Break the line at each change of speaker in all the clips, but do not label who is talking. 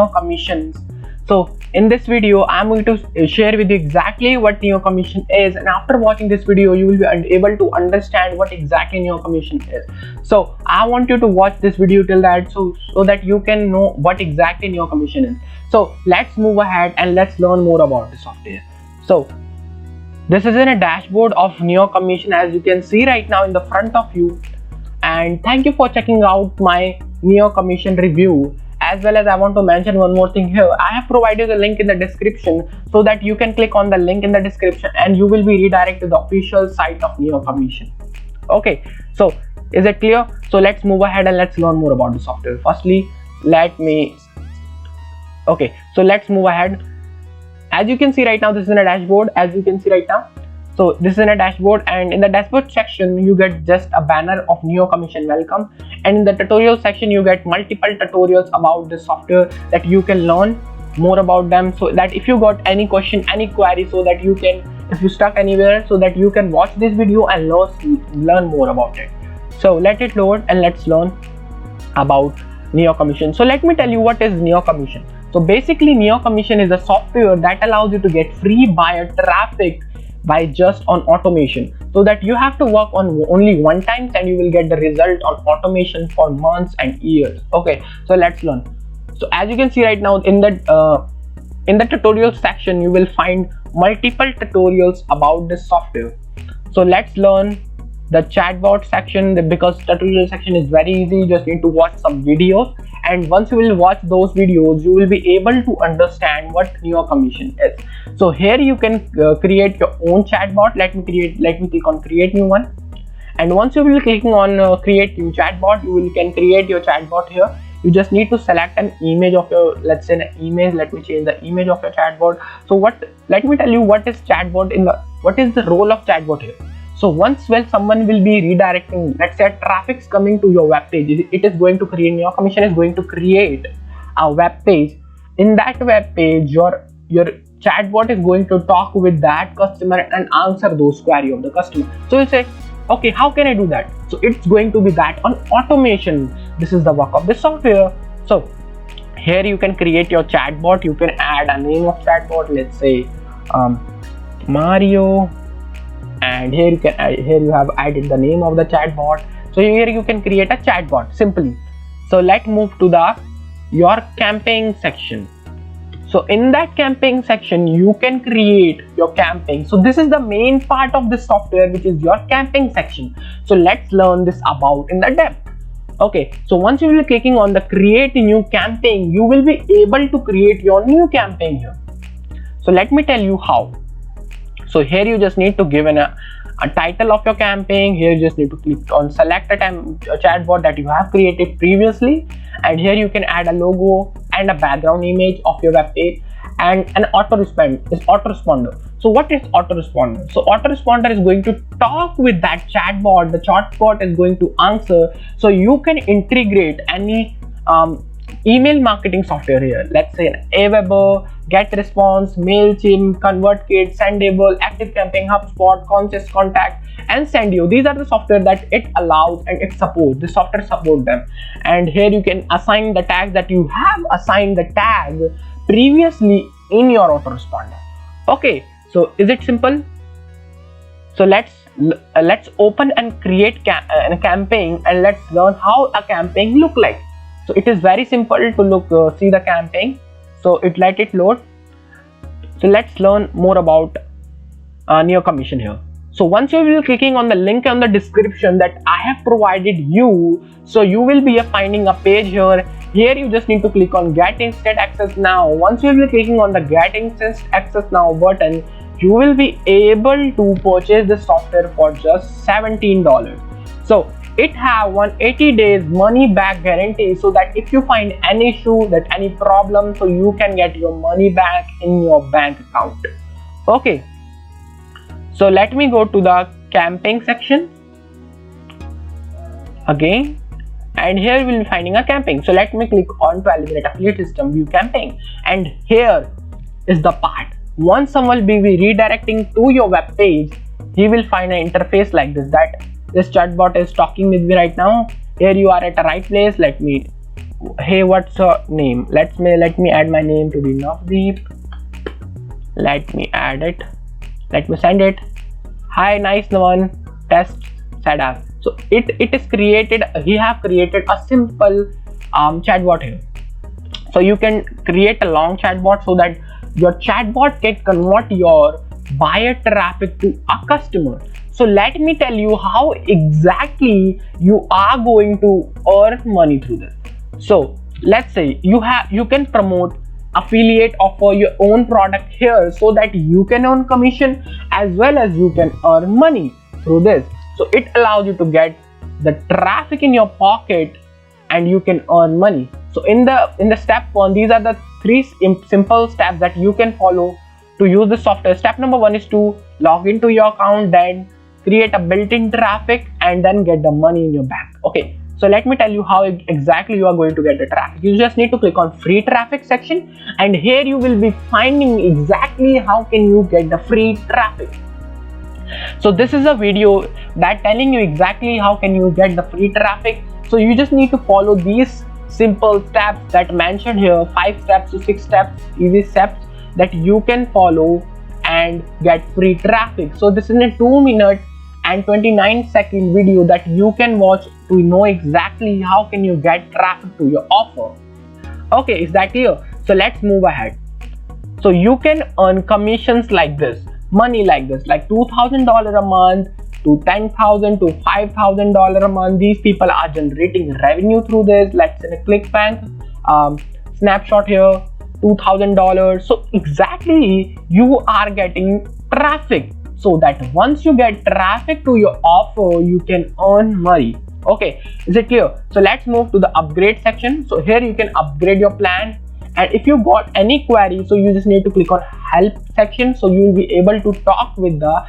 NEOCommissions. So in this video I'm going to share with you exactly what NEOCommission is, and after watching this video you will be able to understand what exactly NEOCommission is. So I want you to watch this video till that so that you can know what exactly NEOCommission is. So let's move ahead and let's learn more about the software. So this is in a dashboard of NEOCommission, as you can see right now in the front of you. And thank you for checking out my NEOCommission review. As well as I want to mention one more thing here. I have provided a link in the description so that you can click on the link in the description and you will be redirected to the official site of NEOCommission. Okay, so is it clear? So let's move ahead and let's learn more about the software. Firstly, let's move ahead. As you can see right now, this is in a dashboard. So this is in a dashboard, and in the dashboard section you get just a banner of NEOCommission welcome, and in the tutorial section you get multiple tutorials about the software that you can learn more about them, so that if you got any question, any query, so that you can, if you stuck anywhere, so that you can watch this video and learn more about it. So let it load and let's learn about NEOCommission. So let me tell you what is NEOCommission. So basically NEOCommission is a software that allows you to get free buyer traffic by just on automation, so that you have to work on only one time and you will get the result on automation for months and years. Okay, so let's learn. So as you can see right now in the tutorial section you will find multiple tutorials about this software. So let's learn the chatbot section, because tutorial section is very easy. You just need to watch some videos, and once you will watch those videos you will be able to understand what NEOCommission is. So here you can create your own chatbot. Let me click on create new one, and once you will be clicking on create new chatbot, you can create your chatbot here. You just need to select an image of your, let's say an image. Let me change the image of your chatbot. So let me tell you what is chatbot what is the role of chatbot here. So once someone will be redirecting, let's say traffic's coming to your web page, it is going to create, NEOCommission is going to create a web page. In that web page your chatbot is going to talk with that customer and answer those queries of the customer. So you say, okay, how can I do that? So it's going to be that on automation. This is the work of the software. So here you can create your chatbot. You can add a name of chatbot, let's say Mario, and here you have added the name of the chatbot. So here you can create a chatbot simply. So let's move to your campaign section. So in that campaign section you can create your campaign. So this is the main part of the software, which is your campaign section. So let's learn this about in the depth. Okay, so once you will be clicking on the create new campaign, you will be able to create your new campaign here. So let me tell you how. So here you just need to give a title of your campaign. Here you just need to click on select a chatbot that you have created previously, and here you can add a logo and a background image of your web page, and an autoresponder. So what is autoresponder? So autoresponder is going to talk with that chatbot. The chatbot is going to answer. So you can integrate any email marketing software here. Let's say an Aweber, GetResponse, MailChimp, ConvertKit, Sendable, ActiveCampaign, HubSpot, Conscious Contact, and Sendeo. These are the software that it allows and it supports. The software supports them. And here you can assign the tags that you have assigned the tag previously in your autoresponder. Okay, so is it simple? So let's open and create a campaign, and let's learn how a campaign look like. So it is very simple to see the campaign. So let it load. So let's learn more about NEOCommission here. So once you will be clicking on the link on the description that I have provided you, so you will be finding a page here. Here you just need to click on get instant access now. Once you will be clicking on the get instant access now button, you will be able to purchase the software for just $17. So it have 180 days money back guarantee, so that if you find any issue, any problem, so you can get your money back in your bank account. Okay, so let me go to the campaign section again, and here we will be finding a campaign. So let me click on to eliminate affiliate system, view campaign, and here is the part. Once someone will be redirecting to your web page, he will find an interface like this, that this chatbot is talking with me right now. Here you are at the right place. Let me hey, what's your name? Let me add my name to be Navdeep. Let me add it. Let me send it. Hi, nice one. Test setup. So it is created. He have created a simple chatbot here. So you can create a long chatbot so that your chatbot can convert your buyer traffic to a customer. So let me tell you how exactly you are going to earn money through this. So let's say you can promote affiliate offer your own product here so that you can earn commission as well as you can earn money through this. So it allows you to get the traffic in your pocket and you can earn money. So in the step 1, these are the 3 simple steps that you can follow to use the software. Step number 1 is to log into your account, then create a built-in traffic and then get the money in your bank. Okay, so let me tell you how exactly you are going to get the traffic. You just need to click on free traffic section, and here you will be finding exactly how can you get the free traffic. So this is a video that telling you exactly how can you get the free traffic. So you just need to follow these simple steps that mentioned here, 5 steps to 6 steps, easy steps that you can follow and get free traffic. So this is a 2-minute and 29-second video that you can watch to know exactly how can you get traffic to your offer. Okay, is that clear? So let's move ahead. So you can earn commissions like this, money like this, like $2,000 a month to $10,000 to $5,000 a month. These people are generating revenue through this. Let's say ClickBank snapshot here, $2,000. So exactly you are getting traffic, so that once you get traffic to your offer, you can earn money. Okay, is it clear? So let's move to the upgrade section. So here you can upgrade your plan, and if you got any query, so you just need to click on help section. So you will be able to talk with the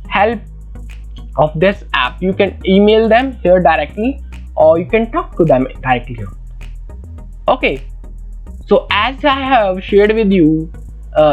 help of this app. You can email them here directly, or you can talk to them directly here. Okay, so as I have shared with you,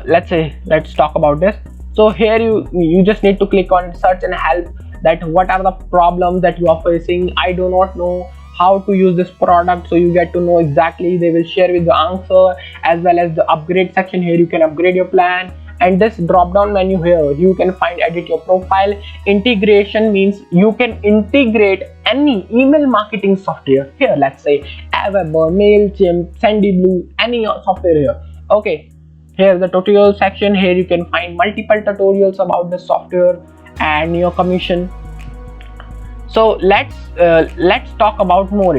let's talk about this. So here you just need to click on search and help, that what are the problems that you are facing. I do not know how to use this product, so you get to know exactly. They will share with the answer, as well as the upgrade section. Here you can upgrade your plan, and this drop down menu here you can find edit your profile. Integration means you can integrate any email marketing software here. Let's say Aweber, Mailchimp, Sendyblue, any software here. Okay, here the tutorial section. Here you can find multiple tutorials about the software and your commission. So let's talk about more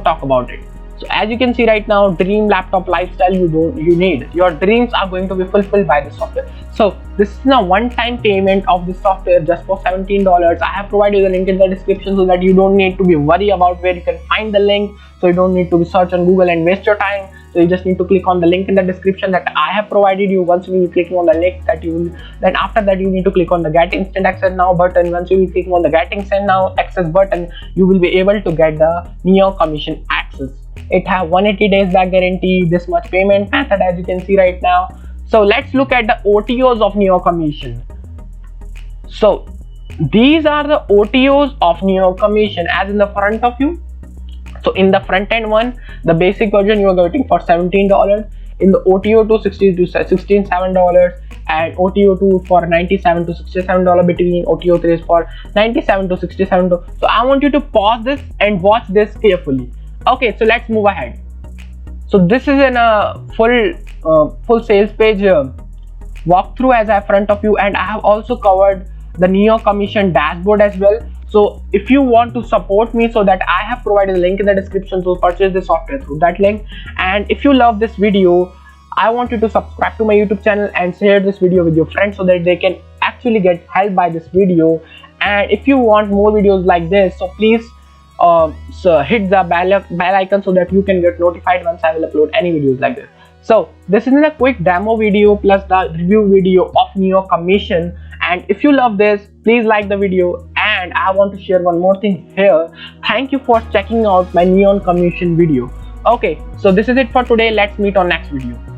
talk about it. So as you can see right now, dream laptop lifestyle you need. Your dreams are going to be fulfilled by this software. So this is a one-time payment of this software just for $17. I have provided the link in the description so that you don't need to be worried about where you can find the link. So you don't need to be search on Google and waste your time. So you just need to click on the link in the description that I have provided you. Once you will be clicking on the link, then after that you need to click on the get instant access now button. Once you will be clicking on the get instant now access button, you will be able to get the NEOCommission access. It have 180 days back guarantee, this much payment method as you can see right now. So let's look at the OTOs of NEOCommission. So these are the OTOs of NEOCommission as in the front of you. So in the front end one, the basic version you are getting for $17. In the OTO 2, $16 to $7, and OTO 2 for $97 to $67 between. OTO 3 is for $97 to $67. So I want you to pause this and watch this carefully. Okay, so let's move ahead. So this is in a full sales page walkthrough as I have front of you, and I have also covered the NEOCommission dashboard as well. So if you want to support me, so that I have provided a link in the description to purchase the software through that link. And if you love this video, I want you to subscribe to my YouTube channel and share this video with your friends so that they can actually get help by this video. And if you want more videos like this, so please hit the bell icon so that you can get notified once I will upload any videos like this. So this is a quick demo video plus the review video of NEOCommission. And if you love this, please like the video. And I want to share one more thing here. Thank you for checking out my NEOCommission video. Okay, so this is it for today. Let's meet on next video.